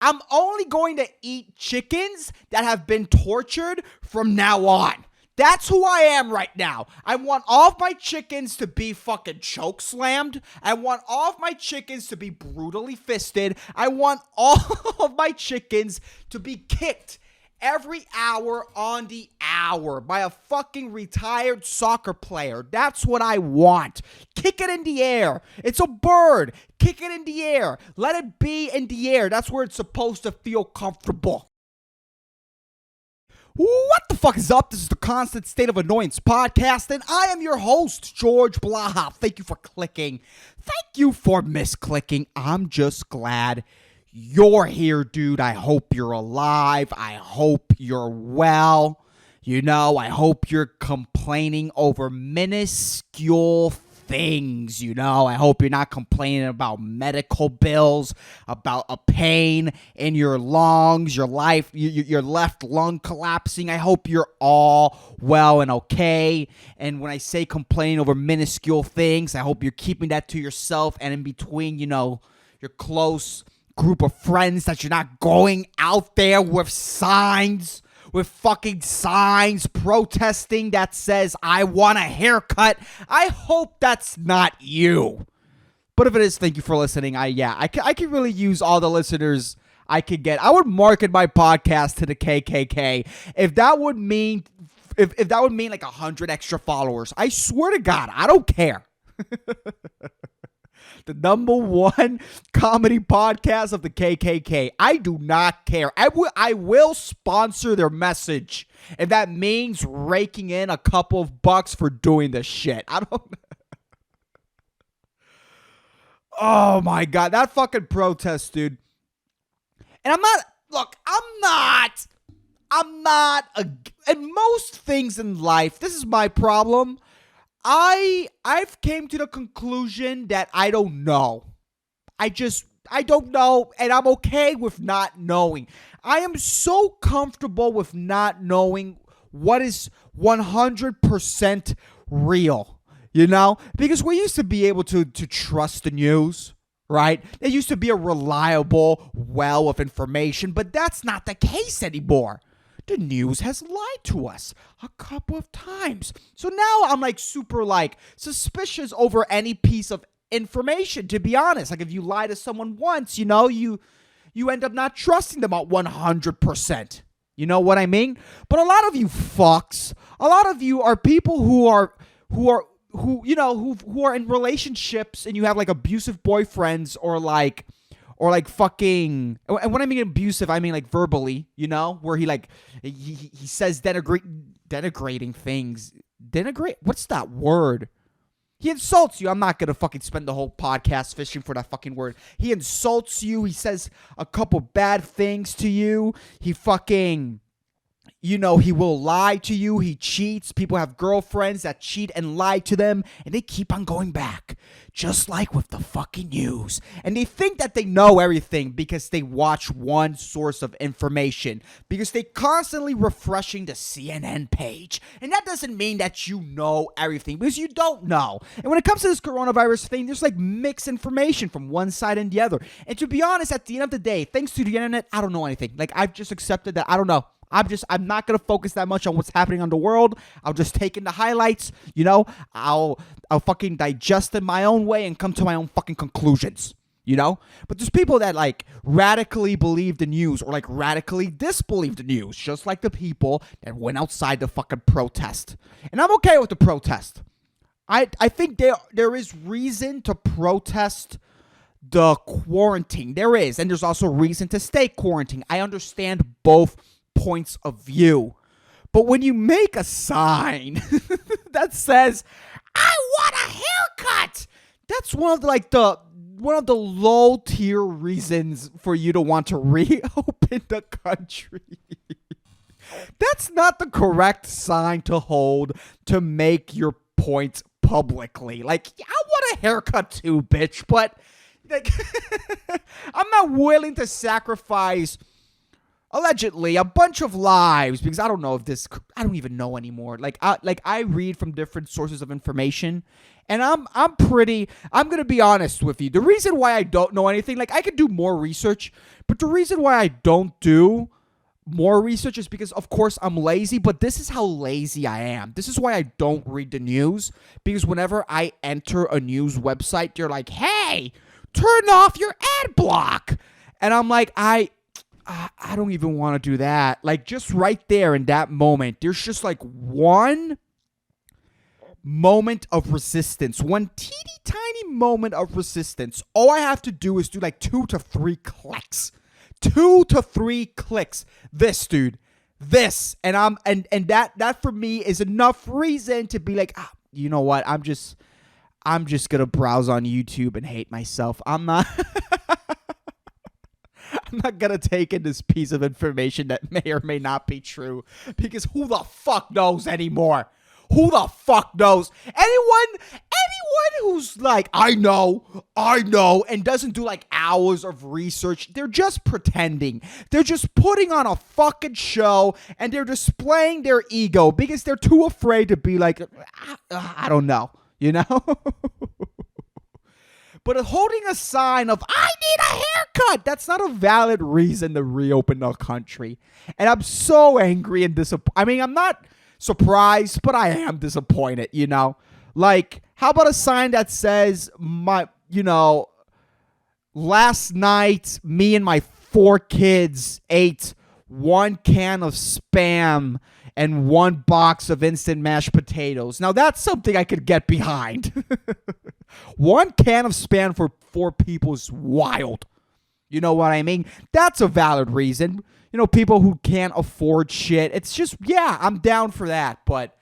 I'm only going to eat chickens that have been tortured from now on. That's who I am right now. I want all of my chickens to be fucking choke slammed. I want all of my chickens to be brutally fisted. I want all of my chickens to be kicked every hour on the hour by a fucking retired soccer player. That's what I want. Kick it in the air. It's a bird. Kick it in the air. Let it be in the air. That's where it's supposed to feel comfortable. What the fuck is up? This is the Constant State of Annoyance podcast, and I am your host, George Blaha. Thank you for clicking. Thank you for misclicking. I'm just glad you're here, dude. I hope you're alive. I hope you're well. I hope you're complaining over minuscule things, I hope you're not complaining about medical bills, about a pain in your lungs, your left lung collapsing. I hope you're all well and okay. And when I say complaining over minuscule things, I hope you're keeping that to yourself and in between, your close group of friends, that you're not going out there with fucking signs protesting that says, I want a haircut. I hope that's not you. But if it is, thank you for listening. I could really use all the listeners I could get. I would market my podcast to the KKK if that would mean like 100 extra followers. I swear to God, I don't care. The number one comedy podcast of the KKK. I do not care. I will sponsor their message, and that means raking in a couple of bucks for doing this shit. I don't. Oh my God, that fucking protest, dude. And I'm not. And most things in life, this is my problem. I've came to the conclusion that I don't know. I don't know, and I'm okay with not knowing. I am so comfortable with not knowing what is 100% real, Because we used to be able to trust the news, right? There used to be a reliable well of information, but that's not the case anymore. The news has lied to us a couple of times. So now I'm super suspicious over any piece of information, to be honest. Like if you lie to someone once, you end up not trusting them at 100%. You know what I mean? But a lot of you fucks, a lot of you are people who are in relationships, and you have abusive boyfriends or fucking, and when I mean abusive, I mean verbally, where he says denigrating things. What's that word? He insults you. I'm not going to fucking spend the whole podcast fishing for that fucking word. He insults you. He says a couple bad things to you. He fucking, he will lie to you. He cheats. People have girlfriends that cheat and lie to them, and they keep on going back, just like with the fucking news. And they think that they know everything because they watch one source of information, because they constantly refreshing the CNN page. And that doesn't mean that you know everything, because you don't know. And when it comes to this coronavirus thing, there's mixed information from one side and the other. And to be honest, at the end of the day, thanks to the internet, I don't know anything. I've just accepted that I don't know. I'm not going to focus that much on what's happening on the world. I'll just take in the highlights, I'll fucking digest it my own way and come to my own fucking conclusions, But there's people that radically believe the news or radically disbelieve the news, just like the people that went outside the fucking protest. And I'm okay with the protest. I think there is reason to protest the quarantine. There is, and there's also reason to stay quarantined. I understand both points of view. But when you make a sign that says, I want a haircut, that's one of the low tier reasons for you to want to reopen the country. That's not the correct sign to hold to make your points publicly. I want a haircut too, bitch, but I'm not willing to sacrifice allegedly a bunch of lives, because I don't know if this, I don't even know anymore. I read from different sources of information, and I'm gonna be honest with you. The reason why I don't know anything, like, I could do more research, but the reason why I don't do more research is because, of course, I'm lazy, but this is how lazy I am. This is why I don't read the news, because whenever I enter a news website, they're like, hey, turn off your ad block. And I'm like, I don't even want to do that. Like, just right there in that moment, there's just like one moment of resistance, one teeny tiny moment of resistance. All I have to do is do like 2 to 3 clicks. 2 to 3 clicks. This, dude. This. And that for me is enough reason to be like, you know what? I'm just gonna browse on YouTube and hate myself. I'm not gonna take in this piece of information that may or may not be true, because who the fuck knows anymore? Who the fuck knows? Anyone who's like, I know, and doesn't do like hours of research, they're just pretending. They're just putting on a fucking show, and they're displaying their ego because they're too afraid to be like, I don't know, you know? But holding a sign of, I need a haircut, that's not a valid reason to reopen the country. And I'm so angry and disappointed. I mean, I'm not surprised, but I am disappointed, you know? Like, how about a sign that says, last night, me and my 4 kids ate 1 can of Spam and 1 box of instant mashed potatoes. Now, that's something I could get behind. 1 can of Spam for 4 people is wild. You know what I mean? That's a valid reason. You know, people who can't afford shit. It's just, yeah, I'm down for that. But,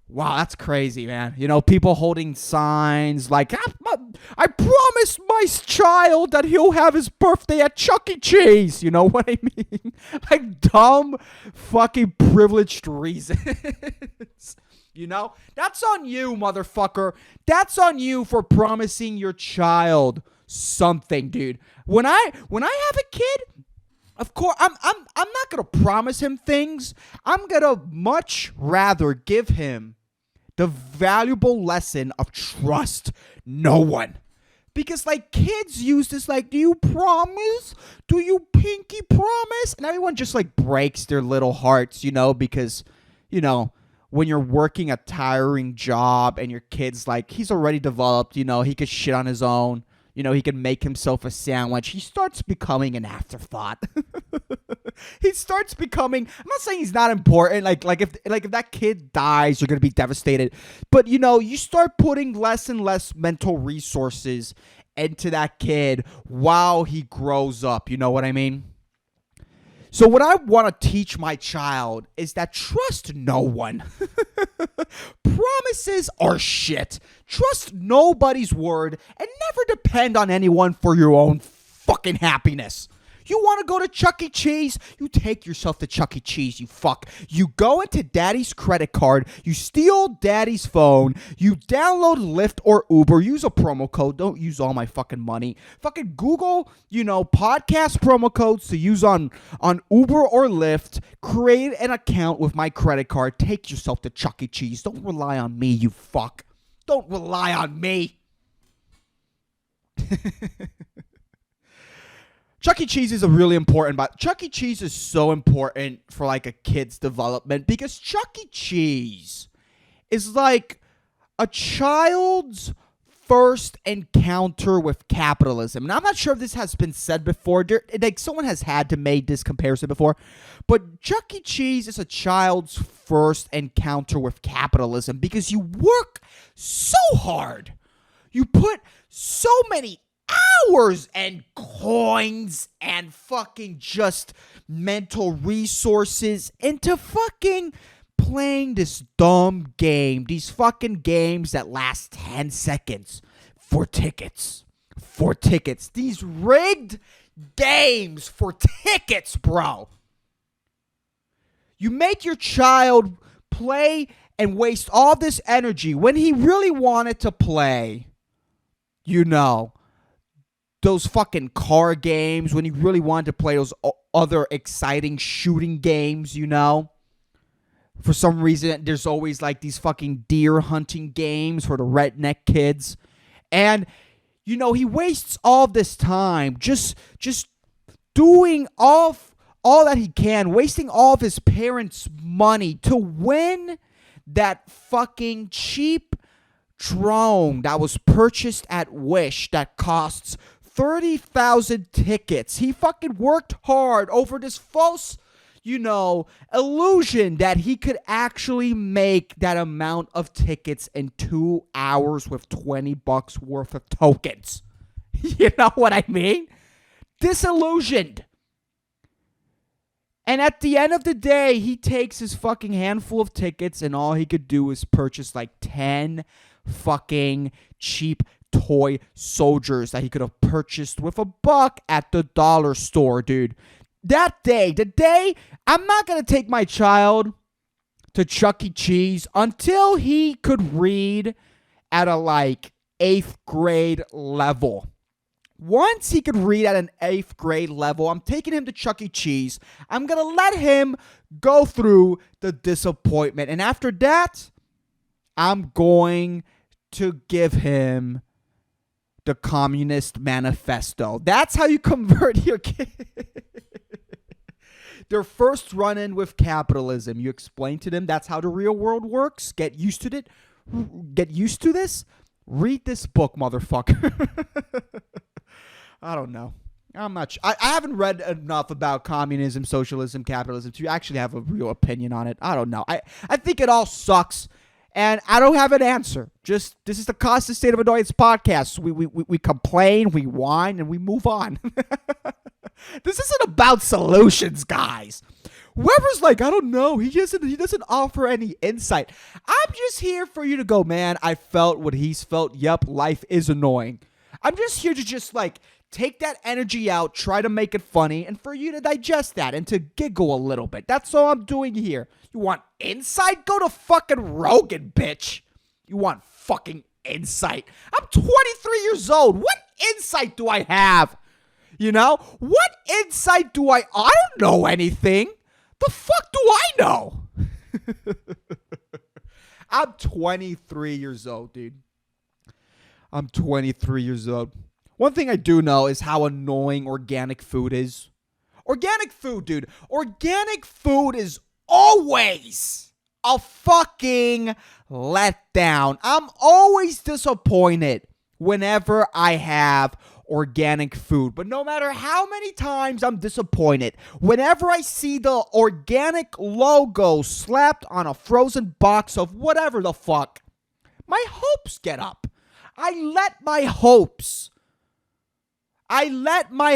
wow, that's crazy, man. You know, people holding signs like, I promised my child that he'll have his birthday at Chuck E. Cheese. You know what I mean? Like, dumb, fucking privileged reasons. You know? That's on you, motherfucker. That's on you for promising your child something, dude. When I have a kid, of course, I'm not gonna promise him things. I'm gonna much rather give him the valuable lesson of trust no one. Because, like, kids use this, like, do you promise? Do you pinky promise? And everyone just, like, breaks their little hearts, you know, because, you know, when you're working a tiring job and your kid's, like, he's already developed, you know, he could shit on his own. You know, he can make himself a sandwich. He starts becoming an afterthought. He starts becoming, I'm not saying he's not important. Like if that kid dies, you're going to be devastated. But, you know, you start putting less and less mental resources into that kid while he grows up. You know what I mean? So what I want to teach my child is that trust no one. Promises are shit. Trust nobody's word and never depend on anyone for your own fucking happiness. You want to go to Chuck E. Cheese? You take yourself to Chuck E. Cheese, you fuck. You go into daddy's credit card. You steal daddy's phone. You download Lyft or Uber. Use a promo code. Don't use all my fucking money. Fucking Google, you know, podcast promo codes to use on Uber or Lyft. Create an account with my credit card. Take yourself to Chuck E. Cheese. Don't rely on me, you fuck. Don't rely on me. Chuck E. Cheese is a really important, but Chuck E. Cheese is so important for like a kid's development because Chuck E. Cheese is like a child's first encounter with capitalism. Now, I'm not sure if this has been said before. Like, someone has had to make this comparison before, but Chuck E. Cheese is a child's first encounter with capitalism because you work so hard. You put so many hours and coins and fucking just mental resources into fucking playing this dumb game. These fucking games that last 10 seconds for tickets. For tickets. These rigged games for tickets, bro. You make your child play and waste all this energy when he really wanted to play, you know, those fucking car games, when he really wanted to play those other exciting shooting games, you know. For some reason, there's always like these fucking deer hunting games for the redneck kids. And, you know, he wastes all this time just doing all that he can, wasting all of his parents' money to win that fucking cheap drone that was purchased at Wish that costs 30,000 tickets. He fucking worked hard over this false, you know, illusion that he could actually make that amount of tickets in 2 hours with $20 worth of tokens. You know what I mean? Disillusioned. And at the end of the day, he takes his fucking handful of tickets and all he could do is purchase like 10 fucking cheap toy soldiers that he could have purchased with $1 at the dollar store, dude. That day, the day, I'm not going to take my child to Chuck E. Cheese until he could read at a like 8th grade level. Once he could read at an 8th grade level, I'm taking him to Chuck E. Cheese. I'm going to let him go through the disappointment. And after that, I'm going to give him the Communist Manifesto. That's how you convert your kid. Their first run-in with capitalism. You explain to them that's how the real world works. Get used to it. Get used to this. Read this book, motherfucker. I don't know. I'm not I haven't read enough about communism, socialism, capitalism to actually have a real opinion on it. I don't know. I think it all sucks, and I don't have an answer. Just, this is the Constant State of Annoyance podcast. We complain, we whine, and we move on. This isn't about solutions, guys. Whoever's like, I don't know, he doesn't offer any insight. I'm just here for you to go, man, I felt what he's felt. Yep, life is annoying. I'm just here to just like take that energy out, try to make it funny, and for you to digest that and to giggle a little bit. That's all I'm doing here. You want insight? Go to fucking Rogan, bitch. You want fucking insight? I'm 23 years old. What insight do I have? You know? What insight do I don't know anything. The fuck do I know? I'm 23 years old, dude. I'm 23 years old. One thing I do know is how annoying organic food is. Organic food, dude. Organic food is always a fucking letdown. I'm always disappointed whenever I have organic food. But no matter how many times I'm disappointed, whenever I see the organic logo slapped on a frozen box of whatever the fuck, my hopes get up. I let my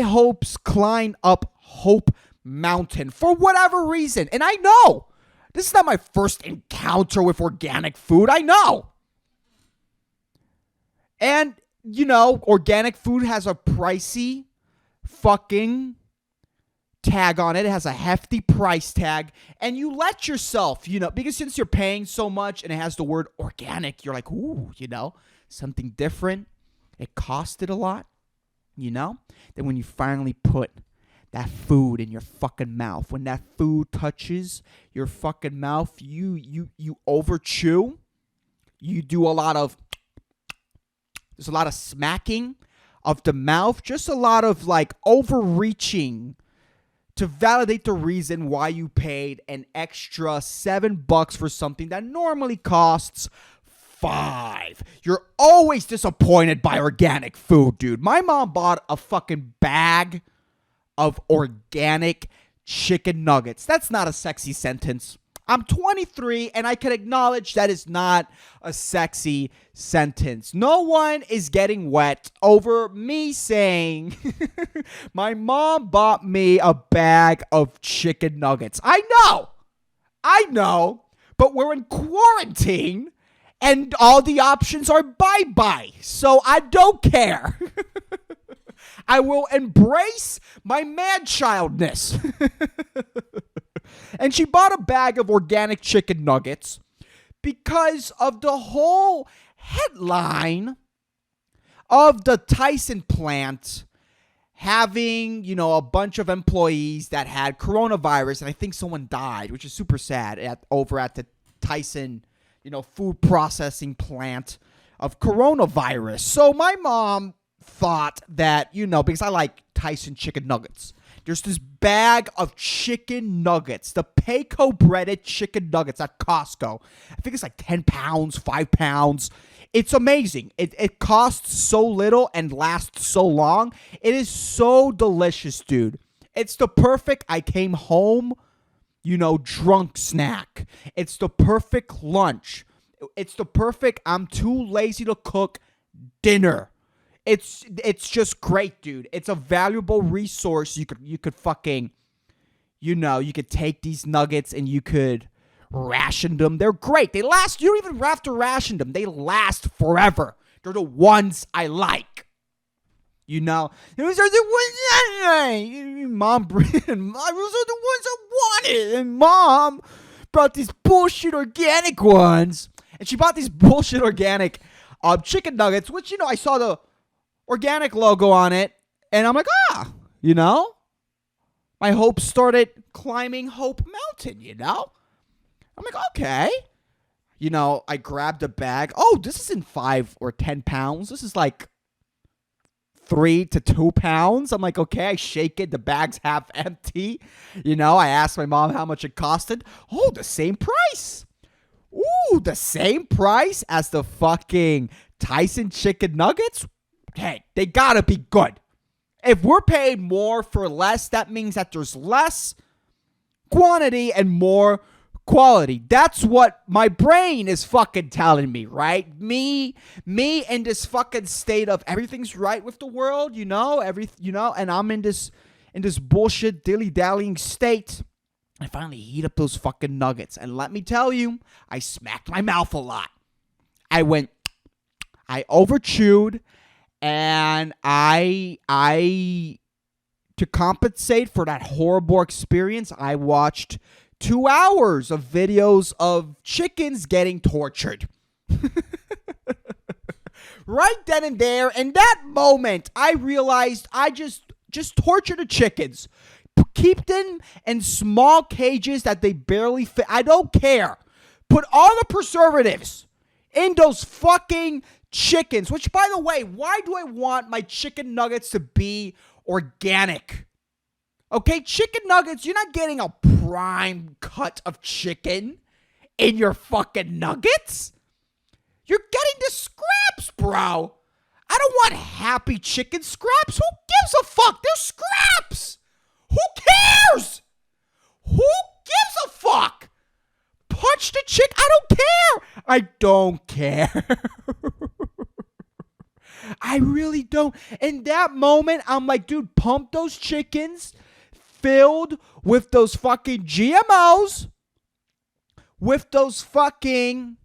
hopes climb up Hope Mountain for whatever reason. And I know this is not my first encounter with organic food. I know. And, you know, organic food has a pricey fucking tag on it. It has a hefty price tag. And you let yourself, you know, because since you're paying so much and it has the word organic, you're like, ooh, you know, something different. It costed a lot, you know? Then when you finally put that food in your fucking mouth, when that food touches your fucking mouth, you over chew. You do there's a lot of smacking of the mouth, just a lot of like overreaching to validate the reason why you paid an extra $7 for something that normally costs $5. You're always disappointed by organic food, dude. My mom bought a fucking bag of organic chicken nuggets. That's not a sexy sentence. I'm 23 and I can acknowledge that is not a sexy sentence. No one is getting wet over me saying my mom bought me a bag of chicken nuggets. I know, but we're in quarantine and all the options are bye-bye. So I don't care. I will embrace my man-childness. And she bought a bag of organic chicken nuggets because of the whole headline of the Tyson plant having, a bunch of employees that had coronavirus, and I think someone died, which is super sad, over at the Tyson, food processing plant of coronavirus. So my mom thought that, because I like Tyson chicken nuggets, there's this bag of chicken nuggets, the Payco breaded chicken nuggets at Costco. I think it's like 10 pounds, 5 pounds. It's amazing. It costs so little and lasts so long. It is so delicious, dude. It's the perfect I came home, drunk snack. It's the perfect lunch. It's the perfect I'm too lazy to cook dinner. It's just great, dude. It's a valuable resource. You could fucking, you could take these nuggets and you could ration them. They're great. They last. You don't even have to ration them. They last forever. They're the ones I like. Those are the ones Mom, those are the ones I wanted. And Mom brought these bullshit organic ones. And she bought these bullshit organic chicken nuggets, which, I saw the organic logo on it. And I'm like, my hopes started climbing Hope Mountain, I'm like, okay. I grabbed a bag. Oh, this isn't 5 or 10 pounds. This is like 3 to 2 pounds. I'm like, okay, I shake it. The bag's half empty. I asked my mom how much it costed. Oh, the same price. Ooh, the same price as the fucking Tyson chicken nuggets? Hey, they gotta be good. If we're paying more for less, that means that there's less quantity and more quality. That's what my brain is fucking telling me, right? Me in this fucking state of everything's right with the world, and I'm in this bullshit dilly-dallying state. I finally heat up those fucking nuggets, and let me tell you, I smacked my mouth a lot. I overchewed, and to compensate for that horrible experience, I watched 2 hours of videos of chickens getting tortured. Right then and there, in that moment, I realized I just torture the chickens. Keep them in small cages that they barely fit. I don't care. Put all the preservatives in those fucking chickens. Which, by the way, why do I want my chicken nuggets to be organic? Okay, chicken nuggets, you're not getting a prime cut of chicken in your fucking nuggets. You're getting the scraps, bro. I don't want happy chicken scraps. Who gives a fuck? They're scraps. Who cares? Who gives a fuck? Punch the chick. I don't care. I don't care. I really don't. In that moment, I'm like, dude, pump those chickens filled with those fucking GMOs, with those fucking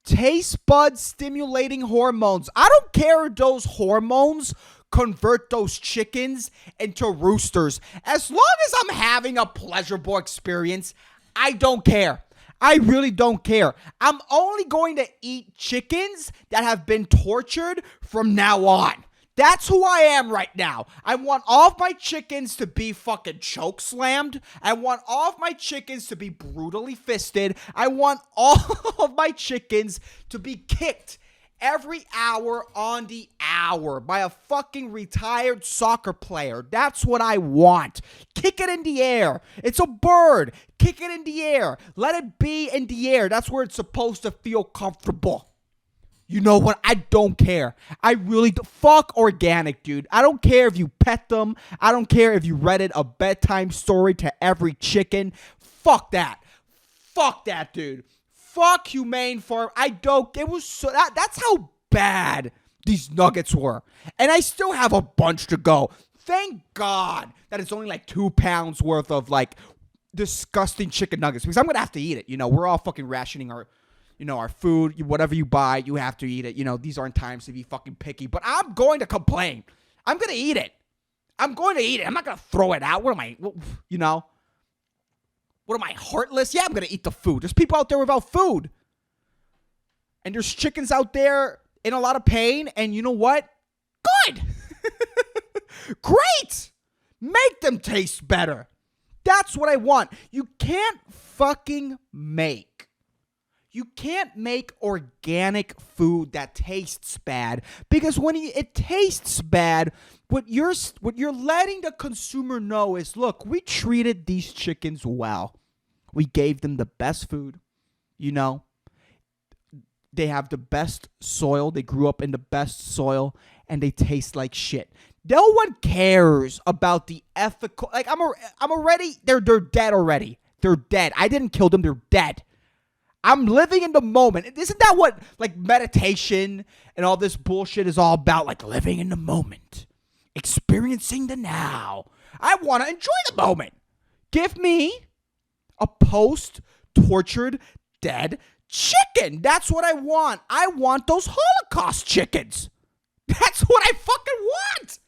taste bud stimulating hormones. I don't care if those hormones convert those chickens into roosters. As long as I'm having a pleasurable experience, I don't care. I really don't care. I'm only going to eat chickens that have been tortured from now on. That's who I am right now. I want all of my chickens to be fucking choke slammed. I want all of my chickens to be brutally fisted. I want all of my chickens to be kicked every hour on the hour by a fucking retired soccer player. That's what I want. Kick it in the air. It's a bird. Kick it in the air. Let it be in the air. That's where it's supposed to feel comfortable. You know what? I don't care. I really do. Fuck organic, dude. I don't care if you pet them. I don't care if you read it a bedtime story to every chicken. Fuck that. Fuck that, dude. Fuck humane farm. I don't. It was so. That's how bad these nuggets were. And I still have a bunch to go. Thank God that it's only like 2 pounds worth of like disgusting chicken nuggets, because I'm going to have to eat it. We're all fucking rationing our food. Whatever you buy, you have to eat it. These aren't times to be fucking picky, but I'm going to complain. I'm going to eat it. I'm going to eat it. I'm not going to throw it out. What am I, What am I, heartless? Yeah, I'm going to eat the food. There's people out there without food. And there's chickens out there in a lot of pain. And you know what? Good. Great! Make them taste better. That's what I want. You can't make organic food that tastes bad, because when it tastes bad, what you're letting the consumer know is, look, we treated these chickens well. We gave them the best food, you know. They have the best soil. They grew up in the best soil, and they taste like shit. No one cares about the ethical. Like, I'm already. They're dead already. They're dead. I didn't kill them. They're dead. I'm living in the moment. Isn't that what like meditation and all this bullshit is all about? Like living in the moment, experiencing the now. I want to enjoy the moment. Give me a post-tortured, dead chicken. That's what I want. I want those Holocaust chickens. That's what I fucking want.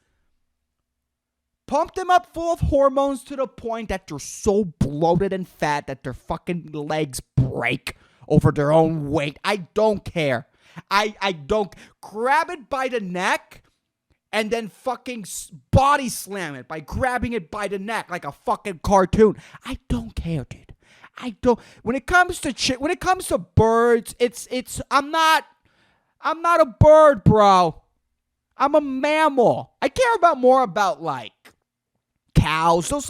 Pump them up full of hormones to the point that they're so bloated and fat that their fucking legs break over their own weight. I don't care. I don't. Grab it by the neck and then fucking body slam it by grabbing it by the neck like a fucking cartoon. I don't care, dude. I don't. When it comes to birds, I'm not a bird, bro. I'm a mammal. I care more about like cows. Those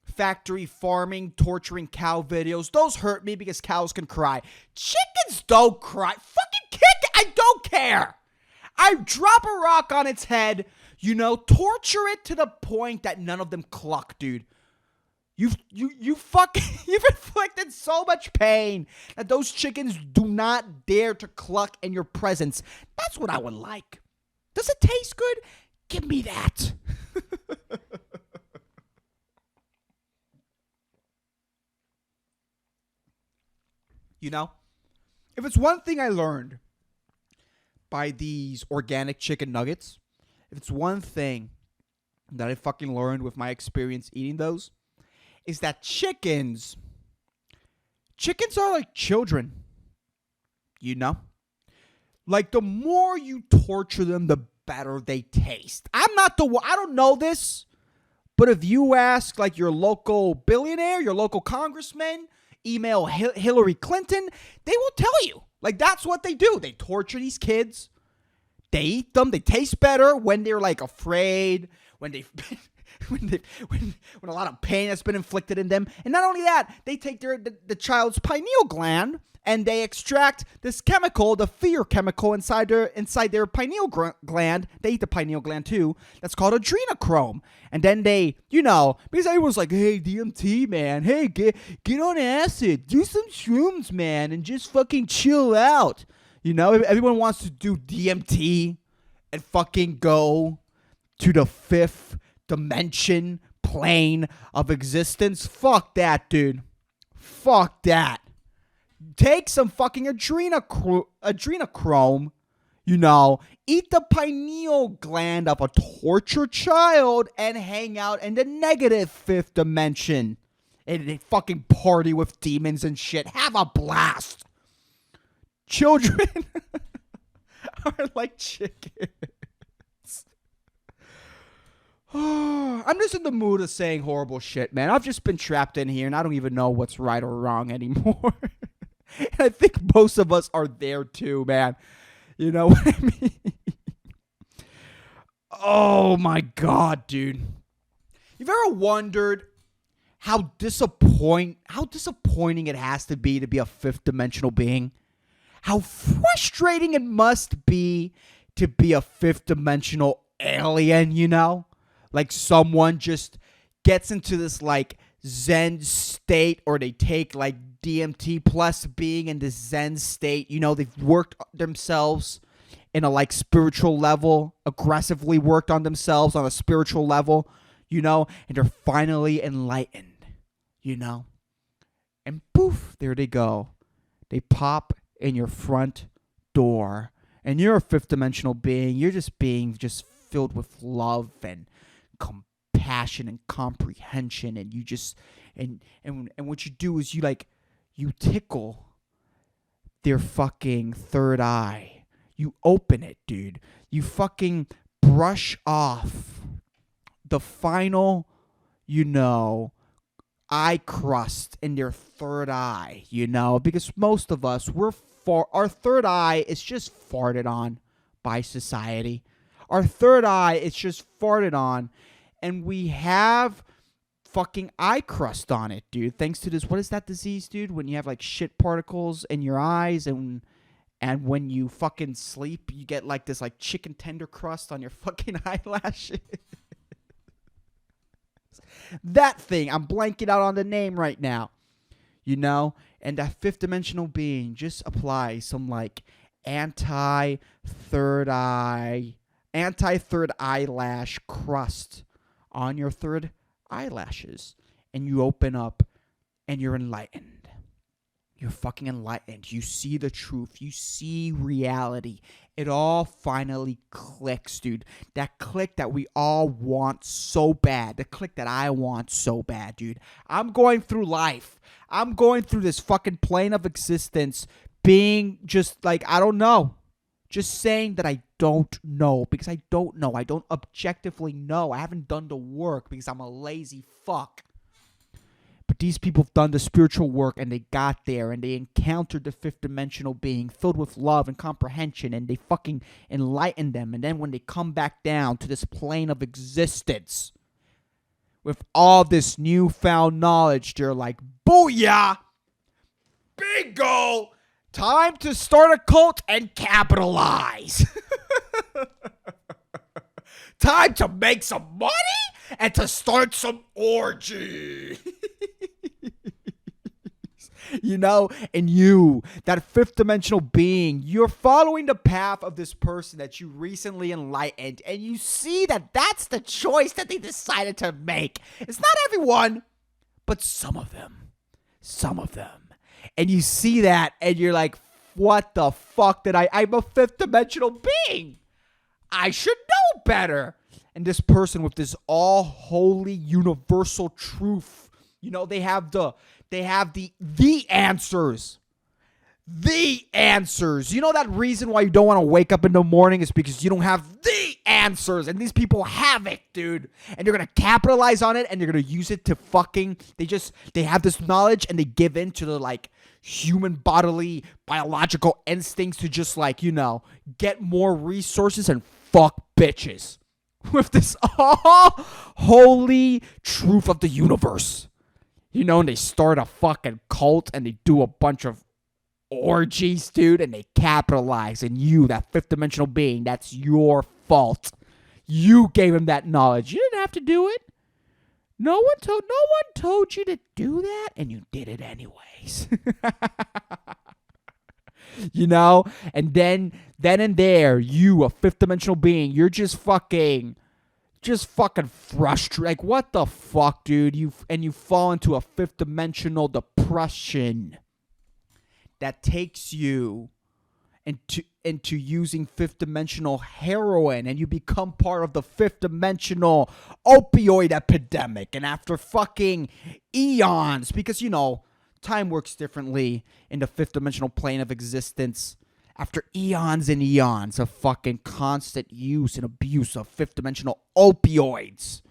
factory farming, torturing cow videos. Those hurt me because cows can cry. Chickens don't cry. Fucking kick it. I don't care. I drop a rock on its head, torture it to the point that none of them cluck, dude. You've inflicted so much pain that those chickens do not dare to cluck in your presence. That's what I would like. Does it taste good? Give me that. If it's one thing I learned by these organic chicken nuggets, if it's one thing that I fucking learned with my experience eating those, is that chickens are like children, Like, the more you torture them, the better they taste. I don't know this, but if you ask, like, your local billionaire, your local congressman, email Hillary Clinton, they will tell you. Like, that's what they do. They torture these kids. They eat them. They taste better when they're, like, afraid, when they've been... When a lot of pain has been inflicted in them. And not only that, they take the child's pineal gland and they extract this chemical, the fear chemical inside their pineal gland. They eat the pineal gland too. That's called adrenochrome. And then they, because everyone's like, hey, DMT, man. Hey, get on acid. Do some shrooms, man, and just fucking chill out. Everyone wants to do DMT and fucking go to the fifth dimension plane of existence. Fuck that, dude. Fuck that. Take some fucking adrenochrome, eat the pineal gland of a tortured child and hang out in the negative fifth dimension and fucking party with demons and shit. Have a blast. Children are like chickens. I'm just in the mood of saying horrible shit, man. I've just been trapped in here, and I don't even know what's right or wrong anymore. And I think most of us are there, too, man. You know what I mean? Oh, my God, dude. You've ever wondered how disappointing it has to be a fifth-dimensional being? How frustrating it must be to be a fifth-dimensional alien, Like, someone just gets into this, like, Zen state, or they take, like, DMT plus being in this Zen state. They've worked themselves in a, like, spiritual level, aggressively worked on themselves on a spiritual level, and they're finally enlightened, And poof, there they go. They pop in your front door, and you're a fifth-dimensional being. You're just filled with love and compassion and comprehension, and you just and what you do is you tickle their fucking third eye. You open it, dude. You fucking brush off the final, eye crust in your third eye, because most of us, our third eye is just farted on by society. Our third eye is just farted on, and we have fucking eye crust on it, dude. Thanks to this, what is that disease, dude? When you have like shit particles in your eyes, and when you fucking sleep, you get like this like chicken tender crust on your fucking eyelashes. That thing, I'm blanking out on the name right now. And that fifth dimensional being just applies some like anti-third eyelash crust on your third eyelashes, and you open up and you're enlightened. You're fucking enlightened. You see the truth. You see reality. It all finally clicks, dude. That click that we all want so bad. The click that I want so bad, dude. I'm going through life. I'm going through this fucking plane of existence being just like, I don't know. Just saying that I don't know, because I don't know. I don't objectively know. I haven't done the work because I'm a lazy fuck. But these people have done the spiritual work, and they got there, and they encountered the fifth dimensional being filled with love and comprehension, and they fucking enlightened them. And then when they come back down to this plane of existence with all this newfound knowledge, they're like, booyah! Bingo! Time to start a cult and capitalize. Time to make some money and to start some orgy. And you, that fifth dimensional being, you're following the path of this person that you recently enlightened, and you see that that's the choice that they decided to make. It's not everyone, but some of them. And you see that, and you're like, what the fuck I'm a fifth dimensional being. I should know better. And this person with this all holy universal truth, they have the answers. The answers. That reason why you don't want to wake up in the morning is because you don't have the answers. And these people have it, dude. And they're going to capitalize on it, and they're going to use it to fucking, they have this knowledge, and they give in to the like human bodily biological instincts to just like, get more resources and fuck bitches. With this holy truth of the universe. And they start a fucking cult, and they do a bunch of orgies, dude, and they capitalize. And you, that fifth dimensional being, that's your fault. You gave him that knowledge. You didn't have to do it. No one told you to do that, and you did it anyways. And then and there, you, a fifth dimensional being, you're just fucking frustrated. Like, what the fuck, dude? You fall into a fifth dimensional depression that takes you into using fifth dimensional heroin, and you become part of the fifth dimensional opioid epidemic. And after fucking eons, because time works differently in the fifth dimensional plane of existence. After eons and eons of fucking constant use and abuse of fifth dimensional opioids,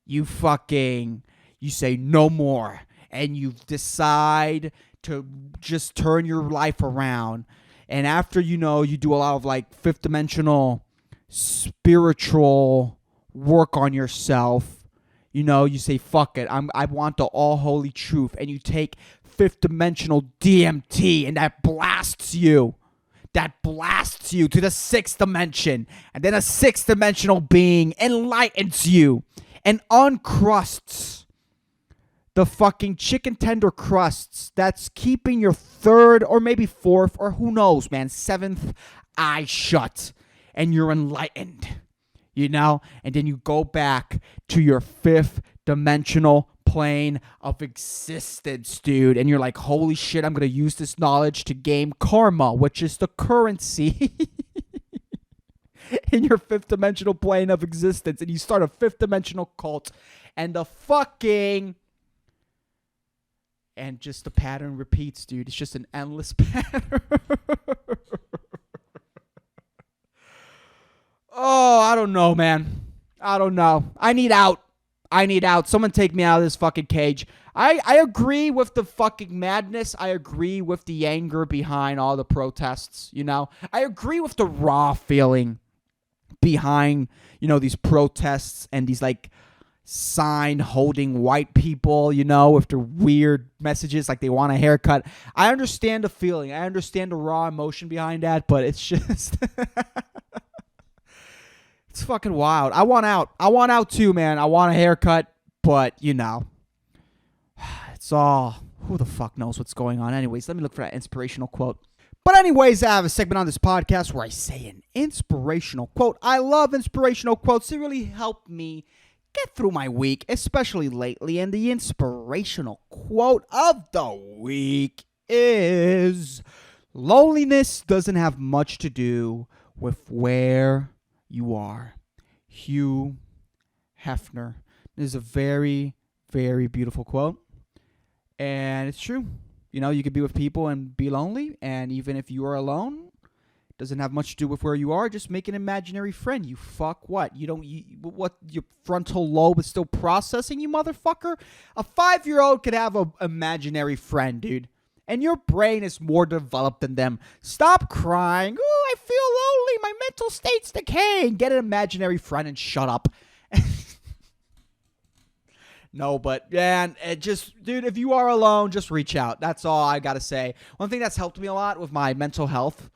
you say no more, and you decide to just turn your life around. And after, you do a lot of like fifth dimensional spiritual work on yourself, you say, fuck it, I want the all holy truth. And you take fifth dimensional DMT, and that blasts you to the sixth dimension. And then a sixth dimensional being enlightens you and uncrusts the fucking chicken tender crusts that's keeping your third or maybe fourth or who knows, man, seventh eye shut. And you're enlightened, and then you go back to your fifth dimensional plane of existence, dude. And you're like, holy shit, I'm going to use this knowledge to gain karma, which is the currency in your fifth dimensional plane of existence. And you start a fifth dimensional cult, and and just the pattern repeats, dude. It's just an endless pattern. Oh, I don't know, man. I don't know. I need out. I need out. Someone take me out of this fucking cage. I agree with the fucking madness. I agree with the anger behind all the protests, you know? I agree with the raw feeling behind, you know, these protests and these, like, sign holding white people, you know, with their weird messages like they want a haircut. I understand the feeling. I understand the raw emotion behind that, but it's just... It's fucking wild. I want out. I want out too, man. I want a haircut, but, you know, it's all, who the fuck knows what's going on. Anyways, let me look for that inspirational quote. But anyways, I have a segment on this podcast where I say an inspirational quote. I love inspirational quotes. They really help me get through my week, especially lately. And the inspirational quote of the week is, loneliness doesn't have much to do with where you are. Hugh Hefner. This is a very, very beautiful quote. And it's true. You know, you could be with people and be lonely. And even if you are alone, it doesn't have much to do with where you are. Just make an imaginary friend. You fuck what? What, your frontal lobe is still processing, you motherfucker? A 5-year-old could have an imaginary friend, dude. And your brain is more developed than them. Stop crying. Oh, I feel lonely. My mental state's decaying. Get an imaginary friend and shut up. No, but, man, dude, if you are alone, just reach out. That's all I got to say. One thing that's helped me a lot with my mental health,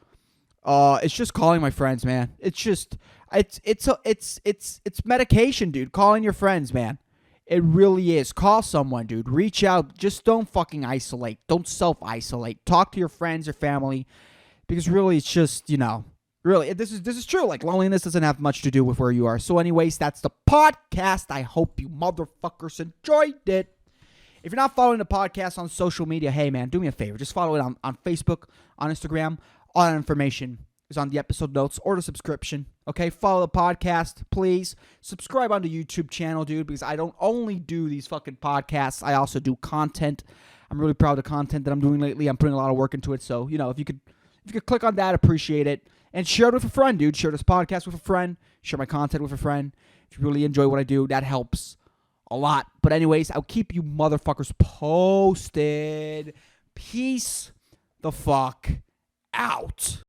it's just calling my friends, man. It's medication, dude. Calling your friends, man. It really is. Call someone, dude. Reach out. Just don't fucking isolate. Don't self-isolate. Talk to your friends, your family, because really it's just, you know, really, this is true. Like, loneliness doesn't have much to do with where you are. So anyways, that's the podcast. I hope you motherfuckers enjoyed it. If you're not following the podcast on social media, hey, man, do me a favor. Just follow it on Facebook, on Instagram. All that information is on the episode notes or the subscription. Okay, follow the podcast, please. Subscribe on the YouTube channel, dude, because I don't only do these fucking podcasts. I also do content. I'm really proud of the content that I'm doing lately. I'm putting a lot of work into it. So, you know, if you could click on that, appreciate it. And share it with a friend, dude. Share this podcast with a friend. Share my content with a friend. If you really enjoy what I do, that helps a lot. But anyways, I'll keep you motherfuckers posted. Peace the fuck out.